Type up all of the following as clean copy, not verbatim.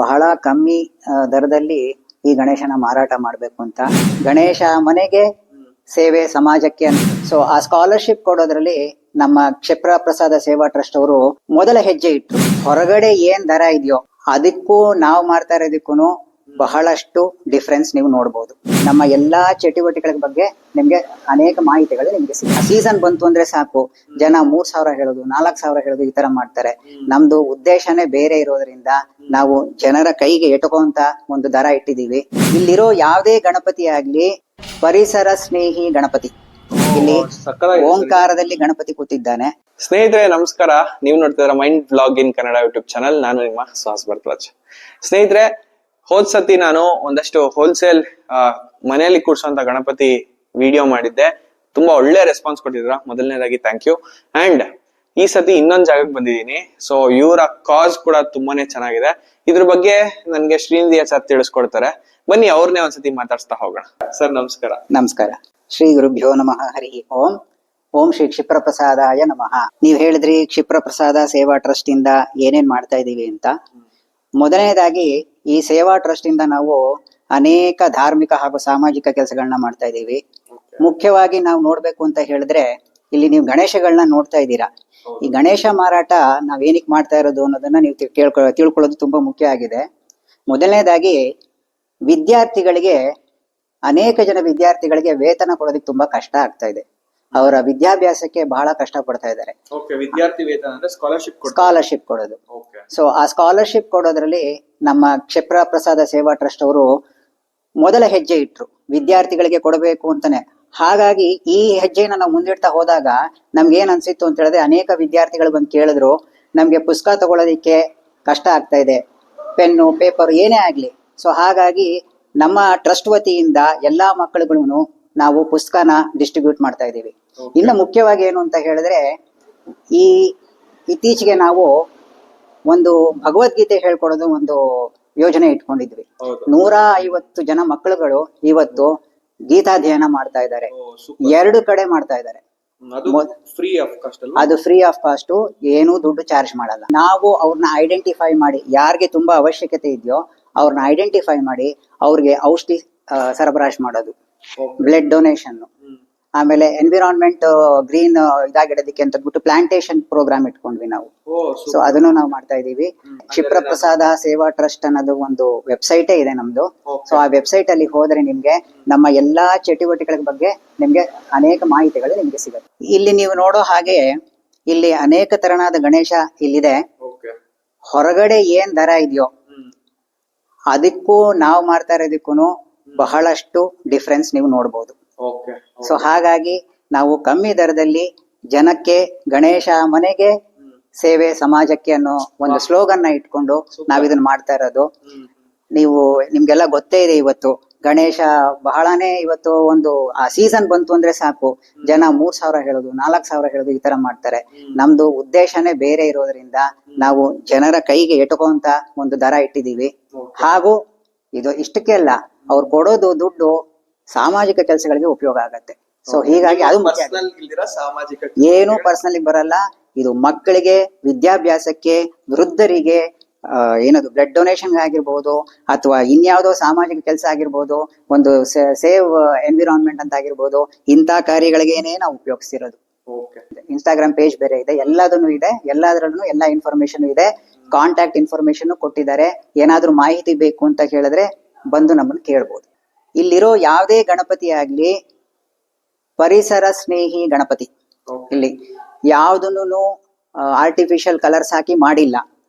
ಬಹಳ ಕಮ್ಮಿ ದರದಲ್ಲಿ ಈ ಗಣೇಶನ ಮಾರಾಟ ಮಾಡಬೇಕು ಅಂತ ಗಣೇಶ ಮನೆಗೆ ಸೇವೆ ಸಮಾಜಕ್ಕೆ. ಸೊ ಆ ಸ್ಕಾಲರ್ಶಿಪ್ ಕೊಡೋದ್ರಲ್ಲಿ ನಮ್ಮ ಕ್ಷಿಪ್ರ ಪ್ರಸಾದ ಸೇವಾ ಟ್ರಸ್ಟ್ ಅವರು ಮೊದಲ ಹೆಜ್ಜೆ ಇಟ್ರು. ಹೊರಗಡೆ ಏನ್ ದರ ಇದೆಯೋ ಅದಕ್ಕೂ ನಾವು ಮಾಡ್ತಾ ಇರೋದಕ್ಕೂ ಬಹಳಷ್ಟು ಡಿಫ್ರೆನ್ಸ್ ನೀವು ನೋಡಬಹುದು. ನಮ್ಮ ಎಲ್ಲಾ ಚಟುವಟಿಕೆಗಳ ಬಗ್ಗೆ ನಿಮ್ಗೆ ಅನೇಕ ಮಾಹಿತಿಗಳು ನಿಮ್ಗೆ ಸೀಸನ್ ಬಂತು ಅಂದ್ರೆ ಸಾಕು, ಜನ 3,000 ಹೇಳೋದು, 4,000 ಹೇಳೋದು, ಈ ತರ ಮಾಡ್ತಾರೆ. ನಮ್ದು ಉದ್ದೇಶನೇ ಬೇರೆ ಇರೋದ್ರಿಂದ ನಾವು ಜನರ ಕೈಗೆ ಎಟುಕುವಂತ ಒಂದು ದರ ಇಟ್ಟಿದೀವಿ. ಇಲ್ಲಿರೋ ಯಾವುದೇ ಗಣಪತಿ ಆಗ್ಲಿ ಪರಿಸರ ಸ್ನೇಹಿ ಗಣಪತಿ. ಇಲ್ಲಿ ಓಂಕಾರದಲ್ಲಿ ಗಣಪತಿ ಕೂತಿದ್ದಾನೆ. ಸ್ನೇಹಿತರೆ ನಮಸ್ಕಾರ, ನೀವು ನೋಡ್ತಿದ್ರ mind blog in Kannada YouTube channel. ನಾನು ನಿಮ್ಮ ಸುಹಾಸ್ ಭರದ್ವಾಜ್. ಸ್ನೇಹಿತರೆ, ಹೋದ್ ಸತಿ ನಾನು ಒಂದಷ್ಟು ಹೋಲ್ಸೇಲ್ ಮನೆಯಲ್ಲಿ ಕೂರ್ಸೋಂತ ಗಣಪತಿ ವಿಡಿಯೋ ಮಾಡಿದ್ದೆ. ತುಂಬಾ ಒಳ್ಳೆ ರೆಸ್ಪಾನ್ಸ್ ಕೊಟ್ಟಿದ್ರ, ಮೊದಲನೇದಾಗಿ ಥ್ಯಾಂಕ್ ಯು. ಅಂಡ್ ಈ ಸತಿ ಇನ್ನೊಂದ್ ಜಾಗಕ್ಕೆ ಬಂದಿದ್ದೀನಿ. ಸೊ ಇವರ ಕಾಸ್ ಕೂಡ ತುಂಬಾನೇ ಚೆನ್ನಾಗಿದೆ. ಇದ್ರ ಬಗ್ಗೆ ನನ್ಗೆ ಶ್ರೀನಿಧಿ ಸರ್ ತಿಳಿಸ್ಕೊಡ್ತಾರೆ. ಬನ್ನಿ ಅವ್ರನ್ನೇ ಒಂದ್ಸತಿ ಮಾತಾಡ್ಸ್ತಾ ಹೋಗೋಣ. ಸರ್ ನಮಸ್ಕಾರ. ನಮಸ್ಕಾರ. ಶ್ರೀ ಗುರುಭ್ಯೋ ನಮಃ. ಹರಿ ಓಂ. ಓಂ ಶ್ರೀ ಕ್ಷಿಪ್ರ ಪ್ರಸಾದಾಯ ನಮಃ. ನೀವ್ ಹೇಳಿದ್ರಿ ಕ್ಷಿಪ್ರ ಪ್ರಸಾದ ಸೇವಾ ಟ್ರಸ್ಟ್ ಇಂದ ಏನೇನ್ ಮಾಡ್ತಾ ಇದೀವಿ ಅಂತ. ಮೊದಲನೇದಾಗಿ ಈ ಸೇವಾ ಟ್ರಸ್ಟ್ ಇಂದ ನಾವು ಅನೇಕ ಧಾರ್ಮಿಕ ಹಾಗೂ ಸಾಮಾಜಿಕ ಕೆಲಸಗಳನ್ನ ಮಾಡ್ತಾ ಇದ್ದೀವಿ. ಮುಖ್ಯವಾಗಿ ನಾವು ನೋಡ್ಬೇಕು ಅಂತ ಹೇಳಿದ್ರೆ, ಇಲ್ಲಿ ನೀವು ಗಣೇಶಗಳನ್ನ ನೋಡ್ತಾ ಇದ್ದೀರಾ. ಈ ಗಣೇಶ ಮಾರಾಟ ನಾವ್ ಏನಕ್ಕೆ ಮಾಡ್ತಾ ಇರೋದು ಅನ್ನೋದನ್ನ ನೀವು ತಿಳ್ಕೊಳ್ಳೋದು ತುಂಬಾ ಮುಖ್ಯ ಆಗಿದೆ. ಮೊದಲನೇದಾಗಿ ವಿದ್ಯಾರ್ಥಿಗಳಿಗೆ, ಅನೇಕ ಜನ ವಿದ್ಯಾರ್ಥಿಗಳಿಗೆ ವೇತನ ಕೊಡೋದಕ್ಕೆ ತುಂಬಾ ಕಷ್ಟ ಆಗ್ತಾ ಇದೆ. ಅವರ ವಿದ್ಯಾಭ್ಯಾಸಕ್ಕೆ ಬಹಳ ಕಷ್ಟ ಪಡ್ತಾ ಇದ್ದಾರೆ. ವಿದ್ಯಾರ್ಥಿ ವೇತನ ಅಂದ್ರೆ ಸ್ಕಾಲರ್ಶಿಪ್ ಕೊಡೋದು. ಸೊ ಆ ಸ್ಕಾಲರ್ಶಿಪ್ ಕೊಡೋದ್ರಲ್ಲಿ ನಮ್ಮ ಕ್ಷಿಪ್ರ ಪ್ರಸಾದ ಸೇವಾ ಟ್ರಸ್ಟ್ ಅವರು ಮೊದಲ ಹೆಜ್ಜೆ ಇಟ್ರು, ವಿದ್ಯಾರ್ಥಿಗಳಿಗೆ ಕೊಡಬೇಕು ಅಂತಾನೆ. ಹಾಗಾಗಿ ಈ ಹೆಜ್ಜೆನ ನಾವು ಮುಂದಿಡ್ತಾ ಹೋದಾಗ ನಮ್ಗೆ ಏನ್ ಅನ್ಸಿತ್ತು ಅಂತ ಹೇಳಿದ್ರೆ, ಅನೇಕ ವಿದ್ಯಾರ್ಥಿಗಳು ಬಂದು ಕೇಳಿದ್ರು, ನಮ್ಗೆ ಪುಸ್ತಕ ತಗೊಳ್ಳೋದಿಕ್ಕೆ ಕಷ್ಟ ಆಗ್ತಾ ಇದೆ, ಪೆನ್ನು ಪೇಪರ್ ಏನೇ ಆಗ್ಲಿ. ಸೊ ಹಾಗಾಗಿ ನಮ್ಮ ಟ್ರಸ್ಟ್ ವತಿಯಿಂದ ಎಲ್ಲಾ ಮಕ್ಕಳುಗಳನ್ನು ನಾವು ಪುಸ್ತಕನ ಡಿಸ್ಟ್ರಿಬ್ಯೂಟ್ ಮಾಡ್ತಾ ಇದ್ದೀವಿ. ಇನ್ನು ಮುಖ್ಯವಾಗಿ ಏನು ಅಂತ ಹೇಳಿದ್ರೆ, ಈ ಇತ್ತೀಚೆಗೆ ನಾವು ಒಂದು ಭಗವದ್ಗೀತೆ ಹೇಳ್ಕೊಡೋದು ಒಂದು ಯೋಜನೆ ಇಟ್ಕೊಂಡಿದ್ವಿ. 150 ಜನ ಮಕ್ಕಳುಗಳು ಇವತ್ತು ಗೀತಾಧ್ಯಯನ ಮಾಡ್ತಾ ಇದ್ದಾರೆ. 2 ಕಡೆ ಮಾಡ್ತಾ ಇದ್ದಾರೆ. ಅದು ಫ್ರೀ ಆಫ್ ಕಾಸ್ಟ್, ಏನೂ ದುಡ್ಡು ಚಾರ್ಜ್ ಮಾಡಲ್ಲ. ನಾವು ಅವ್ರನ್ನ ಐಡೆಂಟಿಫೈ ಮಾಡಿ, ಯಾರಿಗೆ ತುಂಬಾ ಅವಶ್ಯಕತೆ ಇದೆಯೋ ಅವ್ರನ್ನ ಐಡೆಂಟಿಫೈ ಮಾಡಿ ಅವ್ರಿಗೆ ಔಷಧಿ ಸರಬರಾಜು ಮಾಡೋದು, ಬ್ಲಡ್ ಡೊನೇಷನ್, ಆಮೇಲೆ ಎನ್ವಿರಾನ್ಮೆಂಟ್ ಗ್ರೀನ್ ಇದಾಗಿಡೋದಕ್ಕೆ ಅಂತ ಬಿಟ್ಟು ಪ್ಲಾಂಟೇಶನ್ ಪ್ರೋಗ್ರಾಮ್ ಇಟ್ಕೊಂಡ್ವಿ ನಾವು. ಸೊ ಅದನ್ನು ನಾವು ಮಾಡ್ತಾ ಇದೀವಿ. ಕ್ಷಿಪ್ರ ಪ್ರಸಾದ ಸೇವಾ ಟ್ರಸ್ಟ್ ಅನ್ನೋದು ಒಂದು ವೆಬ್ಸೈಟೇ ಇದೆ ನಮ್ದು. ಸೊ ಆ ವೆಬ್ಸೈಟ್ ಅಲ್ಲಿ ಹೋದ್ರೆ ನಿಮ್ಗೆ ನಮ್ಮ ಎಲ್ಲಾ ಚಟುವಟಿಕೆಗಳ ಬಗ್ಗೆ ನಿಮ್ಗೆ ಅನೇಕ ಮಾಹಿತಿಗಳು ನಿಮ್ಗೆ ಸಿಗುತ್ತೆ. ಇಲ್ಲಿ ನೀವು ನೋಡೋ ಹಾಗೆ ಇಲ್ಲಿ ಅನೇಕ ತರನಾದ ಗಣೇಶ ಇಲ್ಲಿದೆ. ಹೊರಗಡೆ ಏನ್ ದರ ಇದೆಯೋ ಅದಕ್ಕೂ ನಾವು ಮಾಡ್ತಾ ಇರೋದಕ್ಕೂ ಬಹಳಷ್ಟು ಡಿಫ್ರೆನ್ಸ್ ನೀವು ನೋಡಬಹುದು. ಸೊ ಹಾಗಾಗಿ ನಾವು ಕಮ್ಮಿ ದರದಲ್ಲಿ ಜನಕ್ಕೆ ಗಣೇಶ ಮನೆಗೆ ಸೇವೆ ಸಮಾಜಕ್ಕೆ ಅನ್ನೋ ಒಂದು ಸ್ಲೋಗನ್ ನ ಇಟ್ಕೊಂಡು ನಾವ್ ಇದನ್ನ ಮಾಡ್ತಾ ಇರೋದು. ನಿಮ್ಗೆಲ್ಲ ಗೊತ್ತೇ ಇದೆ, ಇವತ್ತು ಗಣೇಶ ಬಹಳನೇ ಇವತ್ತು ಒಂದು ಆ ಸೀಸನ್ ಬಂತು ಅಂದ್ರೆ ಸಾಕು, ಜನ 3,000 ಹೇಳೋದು, 4,000 ಹೇಳೋದು, ಈ ತರ ಮಾಡ್ತಾರೆ. ನಮ್ದು ಉದ್ದೇಶನೇ ಬೇರೆ ಇರೋದ್ರಿಂದ ನಾವು ಜನರ ಕೈಗೆ ಎಟುಕುವಂತ ಒಂದು ದರ ಇಟ್ಟಿದೀವಿ. ಹಾಗೂ ಇದು ಇಷ್ಟಕ್ಕೆ ಅಲ್ಲ, ಅವ್ರು ಕೊಡೋದು ದುಡ್ಡು ಸಾಮಾಜಿಕ ಕೆಲಸಗಳಿಗೆ ಉಪಯೋಗ ಆಗತ್ತೆ. ಸೊ ಹೀಗಾಗಿ ಅದು ಏನು ಪರ್ಸನಲ್ ಬರಲ್ಲ. ಇದು ಮಕ್ಕಳಿಗೆ, ವಿದ್ಯಾಭ್ಯಾಸಕ್ಕೆ, ವೃದ್ಧರಿಗೆ, ಏನದು ಬ್ಲಡ್ ಡೊನೇಷನ್ ಆಗಿರ್ಬೋದು, ಅಥವಾ ಇನ್ಯಾವುದೋ ಸಾಮಾಜಿಕ ಕೆಲಸ ಆಗಿರ್ಬೋದು, ಒಂದು ಸೇವ್ ಎನ್ವಿರಾನ್ಮೆಂಟ್ ಅಂತ ಆಗಿರ್ಬೋದು, ಇಂಥ ಕಾರ್ಯಗಳಿಗೇನೆ ನಾವು ಉಪಯೋಗಿಸ್ತಿರೋದು. ಇನ್ಸ್ಟಾಗ್ರಾಮ್ ಪೇಜ್ ಬೇರೆ ಇದೆ, ಎಲ್ಲದನ್ನು ಇದೆ, ಎಲ್ಲದರಲ್ಲೂ ಎಲ್ಲಾ ಇನ್ಫಾರ್ಮೇಶನ್ ಇದೆ. ಕಾಂಟ್ಯಾಕ್ಟ್ ಇನ್ಫಾರ್ಮೇಶನ್ ಕೊಟ್ಟಿದ್ದಾರೆ. ಏನಾದ್ರೂ ಮಾಹಿತಿ ಬೇಕು ಅಂತ ಹೇಳಿದ್ರೆ ಬಂದು ನಮ್ಮನ್ನು ಕೇಳ್ಬೋದು. ಇಲ್ಲಿರೋ ಯಾವುದೇ ಗಣಪತಿ ಆಗ್ಲಿ ಪರಿಸರ ಸ್ನೇಹಿ ಗಣಪತಿ. ಇಲ್ಲಿ ಯಾವ್ದನ್ನು ಆರ್ಟಿಫಿಷಿಯಲ್ ಕಲರ್ಸ್ ಹಾಕಿ ಮಾಡಿಲ್ಲ,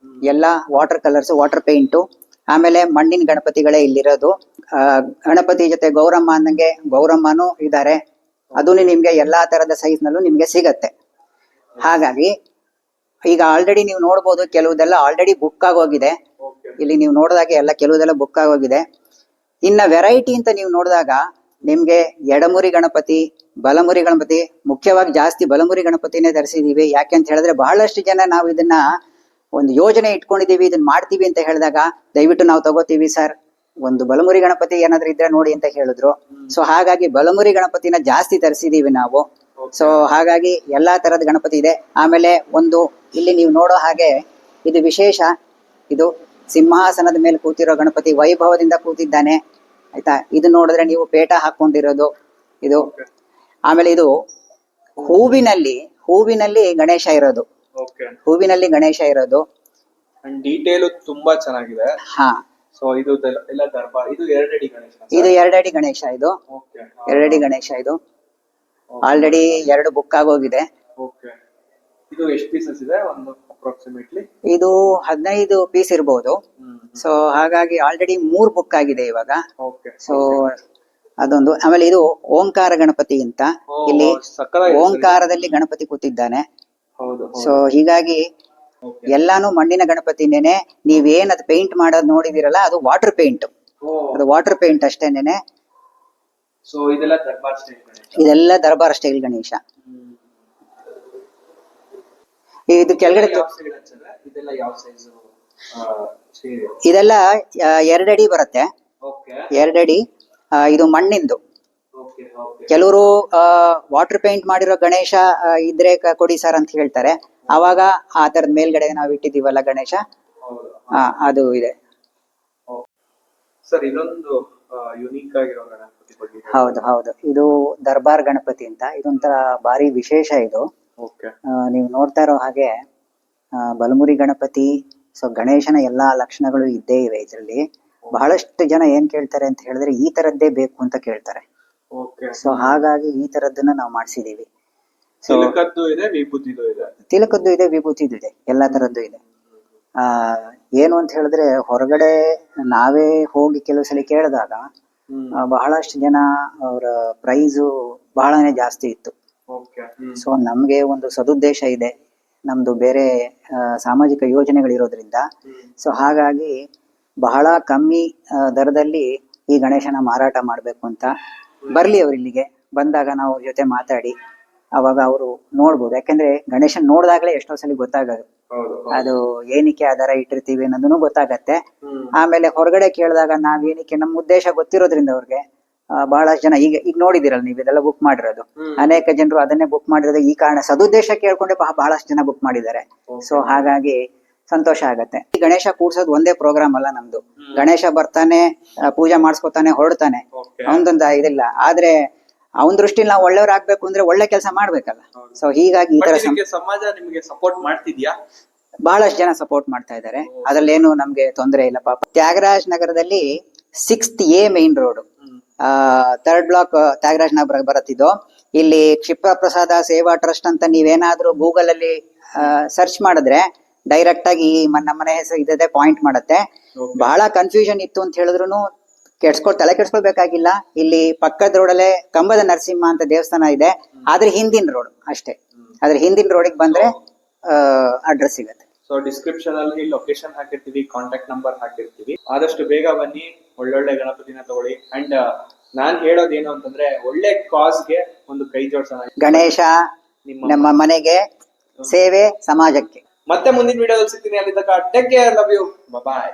ಎಲ್ಲ ವಾಟರ್ ಕಲರ್ಸ್, ವಾಟರ್ ಪೇಂಟು. ಆಮೇಲೆ ಮಣ್ಣಿನ ಗಣಪತಿಗಳೇ ಇಲ್ಲಿರೋದು. ಗಣಪತಿ ಜೊತೆ ಗೌರಮ್ಮ ಅಂದಂಗೆ ಗೌರಮ್ಮನೂ ಇದ್ದಾರೆ. ಅದನ್ನು ನಿಮ್ಗೆ ಎಲ್ಲಾ ತರದ ಸೈಜ್ ನಲ್ಲೂ ನಿಮ್ಗೆ ಸಿಗತ್ತೆ. ಹಾಗಾಗಿ ಈಗ ಆಲ್ರೆಡಿ ನೀವು ನೋಡ್ಬೋದು, ಕೆಲವುದೆಲ್ಲ ಆಲ್ರೆಡಿ ಬುಕ್ ಆಗೋಗಿದೆ. ಇಲ್ಲಿ ನೀವು ನೋಡಿದಾಗ ಎಲ್ಲ ಕೆಲವುದೆಲ್ಲ ಬುಕ್ ಆಗೋಗಿದೆ. ಇನ್ನ ವೆರೈಟಿ ಅಂತ ನೀವು ನೋಡಿದಾಗ ನಿಮ್ಗೆ ಎಡಮುರಿ ಗಣಪತಿ, ಬಲಮುರಿ ಗಣಪತಿ, ಮುಖ್ಯವಾಗಿ ಜಾಸ್ತಿ ಬಲಮುರಿ ಗಣಪತಿನೇ ಧರಿಸಿದೀವಿ. ಯಾಕೆ ಅಂತ ಹೇಳಿದ್ರೆ, ಬಹಳಷ್ಟು ಜನ ನಾವು ಇದನ್ನ ಒಂದು ಯೋಜನೆ ಇಟ್ಕೊಂಡಿದೀವಿ, ಇದನ್ನ ಮಾಡ್ತೀವಿ ಅಂತ ಹೇಳಿದಾಗ ದಯವಿಟ್ಟು ನಾವು ತಗೋತೀವಿ ಸರ್, ಒಂದು ಬಲಮುರಿ ಗಣಪತಿ ಏನಾದ್ರೂ ಇದ್ರೆ ನೋಡಿ ಅಂತ ಹೇಳಿದ್ರು. ಸೊ ಹಾಗಾಗಿ ಬಲಮುರಿ ಗಣಪತಿನ ಜಾಸ್ತಿ ತರಿಸಿದೀವಿ ನಾವು. ಸೊ ಹಾಗಾಗಿ ಎಲ್ಲಾ ತರದ ಗಣಪತಿ ಇದೆ. ಆಮೇಲೆ ಒಂದು ಇಲ್ಲಿ ನೀವು ನೋಡೋ ಹಾಗೆ ಇದು ವಿಶೇಷ, ಇದು ಸಿಂಹಾಸನದ ಮೇಲೆ ಕೂತಿರೋ ಗಣಪತಿ ವೈಭವದಿಂದ ಕೂತಿದ್ದಾನೆ ಆಯ್ತಾ. ಇದು ನೋಡಿದ್ರೆ ನೀವು ಪೇಟ ಹಾಕೊಂಡಿರೋದು ಇದು. ಆಮೇಲೆ ಇದು ಹೂವಿನಲ್ಲಿ ಗಣೇಶ ಇರೋದು, ಓಕೆ. ಹೂವಿನಲ್ಲಿ ಗಣೇಶ ಇರೋದು. ಅಂಡ್ ಡೀಟೇಲ್ ತುಂಬಾ ಚೆನ್ನಾಗಿದೆ. ಹಾ, ಸೊ ಇದು ಎಲ್ಲ ದರ್ಬಾರ್. ಇದು 2 ಅಡಿ ಗಣೇಶ. ಇದು 2 ಅಡಿ ಗಣೇಶ. ಇದು ಓಕೆ. 2 ಅಡಿ ಗಣೇಶ. ಇದು ಆಲ್ರೆಡಿ 2 ಬುಕ್ ಆಗೋಗಿದೆ. ಓಕೆ. ಇದು ಎಷ್ಟು ಪೀಸಸ್ ಇದೆ ಒಂದು ಅಪ್ರಾಕ್ಸಿಮೇಟ್ಲಿ? ಇದು 15 ಪೀಸ್ ಇರ್ಬೋದು. ಸೊ ಹಾಗಾಗಿ ಆಲ್ರೆಡಿ 3 ಬುಕ್ ಆಗಿದೆ ಇವಾಗ. ಓಕೆ. ಸೊ ಅದೊಂದು. ಆಮೇಲೆ ಇದು ಓಂಕಾರ ಗಣಪತಿ ಅಂತ, ಇಲ್ಲಿ ಓಂಕಾರದಲ್ಲಿ ಗಣಪತಿ ಕೂತಿದ್ದಾನೆ. ಹೌದು. ಸೊ ಹೀಗಾಗಿ ಎಲ್ಲಾನು ಮಣ್ಣಿನ ಗಣಪತಿನೇನೆ. ನೀವೇನ್ ಅದು ಪೇಂಟ್ ಮಾಡೋದು ನೋಡಿದಿರಲ್ಲ, ಅದು ವಾಟರ್ ಪೇಂಟ್. ಅದು ವಾಟರ್ ಪೇಂಟ್ ಅಷ್ಟೇನೇನೆ. ಸೊ ಇದೆಲ್ಲ ದರ್ಬಾರ್ ಸ್ಟೈಲ್ ಗಣೇಶ. ಇದೆಲ್ಲ ದರ್ಬಾರ್ ಸ್ಟೈಲ್ ಗಣೇಶ. ಇದು ಕೆಳಗಡೆ ಇದೆಲ್ಲ ಯಾವ ಸೈಜ್? ಇದೆಲ್ಲ 2 ಅಡಿ ಬರುತ್ತೆ. ಓಕೆ. 2 ಅಡಿ. ಇದು ಮಣ್ಣಿಂದು. ಓಕೆ. ಕೆಲವರು ವಾಟರ್ ಪೇಂಟ್ ಮಾಡಿರೋ ಗಣೇಶ ಇದ್ರೆ ಕೊಡಿ ಸರ್ ಅಂತ ಹೇಳ್ತಾರೆ. ಅವಾಗ ಆ ತರದ ಮೇಲ್ಗಡೆ ನಾವು ಇಟ್ಟಿದೀವಲ್ಲ ಗಣೇಶ, ಅದು ಇದೆ. ಸರ್ ಇನ್ನೊಂದು ಯುನೀಕ್ ಆಗಿರೋ ಗಣಪತಿ ಬಗ್ಗೆ. ಹೌದು. ಇದು ದರ್ಬಾರ್ ಗಣಪತಿ ಅಂತ. ಇದೊಂಥರ ಭಾರಿ ವಿಶೇಷ ಇದು. ಓಕೆ. ನೀವು ನೋಡ್ತಾ ಇರೋ ಹಾಗೆ ಬಲಮುರಿ ಗಣಪತಿ. ಸೊ ಗಣೇಶನ ಎಲ್ಲಾ ಲಕ್ಷಣಗಳು ಇದ್ದೇ ಇವೆ ಇದರಲ್ಲಿ. ಬಹಳಷ್ಟು ಜನ ಏನ್ ಕೇಳ್ತಾರೆ ಅಂತ ಹೇಳಿದ್ರೆ ಈ ತರದ್ದೇ ಬೇಕು ಅಂತ ಕೇಳ್ತಾರೆ. ಓಕೆ. ಸೊ ಹಾಗಾಗಿ ಈ ತರದ್ದನ್ನ ನಾವು ಮಾಡಿಸಿದೀವಿ. ತಿಲಕದ್ದು ಇದೆ, ವಿಭೂತಿದು ಇದೆ. ತಿಲಕದ್ದು ಇದೆ, ವಿಭೂತಿದು ಇದೆ, ಎಲ್ಲಾ ತರದ್ದು ಇದೆ. ಏನು ಅಂತ ಹೇಳಿದ್ರೆ ಹೊರಗಡೆ ನಾವೇ ಹೋಗಿ ಕೆಲವು ಸಲ ಕೇಳಿದಾಗ ಬಹಳಷ್ಟು ಜನ ಅವರ ಪ್ರೈಸು ಬಹಳನೇ ಜಾಸ್ತಿ ಇತ್ತು. ಸೊ ನಮ್ಗೆ ಒಂದು ಸದುದ್ದೇಶ ಇದೆ, ನಮ್ದು ಬೇರೆ ಸಾಮಾಜಿಕ ಯೋಜನೆಗಳಿರೋದ್ರಿಂದ. ಸೊ ಹಾಗಾಗಿ ಬಹಳ ಕಮ್ಮಿ ದರದಲ್ಲಿ ಈ ಗಣೇಶನ ಮಾರಾಟ ಮಾಡ್ಬೇಕು ಅಂತ. ಬರ್ಲಿ ಅವ್ರು ಇಲ್ಲಿಗೆ ಬಂದಾಗ ನಾವು ಅವ್ರ ಜೊತೆ ಮಾತಾಡಿ ಅವಾಗ ಅವರು ನೋಡ್ಬೋದು. ಯಾಕಂದ್ರೆ ಗಣೇಶನ್ ನೋಡಿದಾಗ್ಲೇ ಎಷ್ಟೋ ಸಲ ಗೊತ್ತಾಗೋದು ಅದು ಏನಕ್ಕೆ ಆ ದರ ಇಟ್ಟಿರ್ತೀವಿ ಅನ್ನೋದನ್ನು ಗೊತ್ತಾಗತ್ತೆ. ಆಮೇಲೆ ಹೊರಗಡೆ ಕೇಳಿದಾಗ ನಾವೇನಕ್ಕೆ ನಮ್ಮ ಉದ್ದೇಶ ಗೊತ್ತಿರೋದ್ರಿಂದ ಅವ್ರಿಗೆ ಬಹಳಷ್ಟು ಜನ ಈಗ ನೋಡಿದಿರಲ್ಲ ನೀವು ಇದೆಲ್ಲ ಬುಕ್ ಮಾಡಿರೋದು. ಅನೇಕ ಜನರು ಅದನ್ನೇ ಬುಕ್ ಮಾಡಿರೋದು ಈ ಕಾರಣ, ಸದುದ್ದೇಶ ಕೇಳ್ಕೊಂಡೆ ಬಹಳಷ್ಟು ಜನ ಬುಕ್ ಮಾಡಿದ್ದಾರೆ. ಸೊ ಹಾಗಾಗಿ ಸಂತೋಷ ಆಗತ್ತೆ. ಈ ಗಣೇಶ ಕೂಡ್ಸೋದು ಒಂದೇ ಪ್ರೋಗ್ರಾಮ್ ಅಲ್ಲ ನಮ್ದು. ಗಣೇಶ ಬರ್ತಾನೆ, ಪೂಜೆ ಮಾಡಿಸ್ಕೊತಾನೆ, ಹೊರಡ್ತಾನೆ, ಅವನದೊಂದು ಇದಿಲ್ಲ. ಆದ್ರೆ ಅವನ ದೃಷ್ಟಿಲಿ ನಾವು ಒಳ್ಳೆಯವ್ರಾಗ್ಬೇಕು ಅಂದ್ರೆ ಒಳ್ಳೆ ಕೆಲಸ ಮಾಡ್ಬೇಕಲ್ಲ. ಸೊ ಹೀಗಾಗಿ ಈ ತರ ಸಮಾಜ ನಿಮಗೆ ಸಪೋರ್ಟ್ ಮಾಡ್ತಿದ್ಯಾ? ಬಹಳಷ್ಟು ಜನ ಸಪೋರ್ಟ್ ಮಾಡ್ತಾ ಇದ್ದಾರೆ, ಅದ್ರಲ್ಲೇನು ನಮ್ಗೆ ತೊಂದರೆ ಇಲ್ಲ ಪಾಪ. ತ್ಯಾಗರಾಜ್ ನಗರದಲ್ಲಿ 6th A main road, 3rd block Tyagaraj Nagar ಬರುತ್ತಿದ್ದು. ಇಲ್ಲಿ ಕ್ಷಿಪ್ರ ಪ್ರಸಾದ ಸೇವಾ ಟ್ರಸ್ಟ್ ಅಂತ ನೀವೇನಾದ್ರೂ ಗೂಗಲ್ ಅಲ್ಲಿ ಸರ್ಚ್ ಮಾಡಿದ್ರೆ ಡೈರೆಕ್ಟ್ ಆಗಿ ನಮ್ಮ ಮನೆ ಹೆಸರು ಇದೇ ಪಾಯಿಂಟ್ ಮಾಡುತ್ತೆ. ಬಹಳ ಕನ್ಫ್ಯೂಷನ್ ಇತ್ತು ಅಂತ ಹೇಳಿದ್ರು ತಲೆ ಕೆಡ್ಸ್ಕೊಳ್ಬೇಕಾಗಿಲ್ಲ. ಇಲ್ಲಿ ಪಕ್ಕದ ರೋಡಲ್ಲೇ ಕಂಬದ ನರಸಿಂಹ ಅಂತ ದೇವಸ್ಥಾನ ಇದೆ, ಆದ್ರೆ ಹಿಂದಿನ ರೋಡ್ ಅಷ್ಟೇ. ಆದ್ರೆ ಹಿಂದಿನ ರೋಡಿಗೆ ಬಂದ್ರೆ ಅಡ್ರೆಸ್ ಸಿಗತ್ತೆ. ಸೊ ಡಿಸ್ಕ್ರಿಪ್ಷನ್ ಅಲ್ಲಿ ಲೊಕೇಶನ್ ಹಾಕಿರ್ತೀವಿ, ಕಾಂಟ್ಯಾಕ್ಟ್ ನಂಬರ್ ಹಾಕಿರ್ತೀವಿ. ಆದಷ್ಟು ಬೇಗ ಬನ್ನಿ, ಒಳ್ಳೊಳ್ಳೆ ಗಣಪತಿನ ತಗೊಳ್ಳಿ. ಅಂಡ್ ನಾನ್ ಹೇಳೋದೇನು ಅಂತಂದ್ರೆ ಒಳ್ಳೆ ಕಾಸ್ಗೆ ಒಂದು ಕೈ ಜೋಡಿಸೋಣ. ಗಣೇಶ ನಮ್ಮ ಮನೆಗೆ, ಸೇವೆ ಸಮಾಜಕ್ಕೆ. ಮತ್ತೆ ಮುಂದಿನ ವಿಡಿಯೋದಲ್ಲಿ ಸಿಗ್ತೀನಿ. ಅಲ್ಲಿ ತನಕ take care, love you, bye.